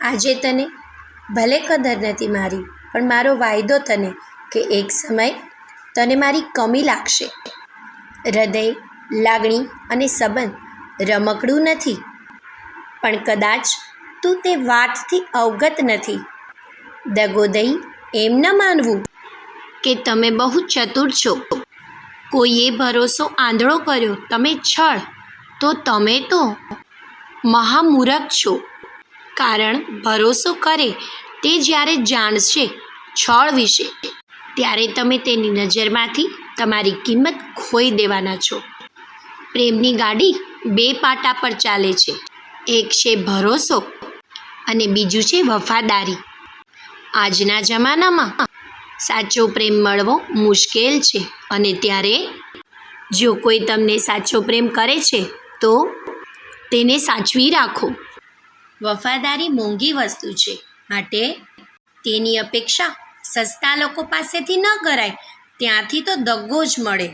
આજે તને ભલે કદર નથી મારી, પણ મારો વાયદો તને કે એક સમય તને મારી કમી લાગશે. હૃદય, લાગણી અને સંબંધ રમકડું નથી, પણ કદાચ તું તે વાતથી અવગત નથી. દગો દઈ એમ ન માનવું કે તમે બહુ ચતુર છો. કોઈએ ભરોસો આંધળો કર્યો, તમે છળ, તો તમે તો મહામૂરખ છો. કારણ ભરોસો કરે તે જ્યારે જાણશે છળ વિશે, ત્યારે તમે તેની નજરમાંથી તમારી કિંમત ખોઈ દેવાના છો. પ્રેમની ગાડી બે પાટા પર ચાલે છે, એક છે ભરોસો અને બીજું છે વફાદારી. આજના જમાનામાં સાચો પ્રેમ મળવો મુશ્કેલ છે, અને ત્યારે જો કોઈ તમને સાચો પ્રેમ કરે છે તો તેને સાચવી રાખો. વફાદારી મોંઘી વસ્તુ છે, માટે તેની અપેક્ષા સસ્તા લોકો પાસેથી ન કરાય, ત્યાંથી તો દગો જ મળે.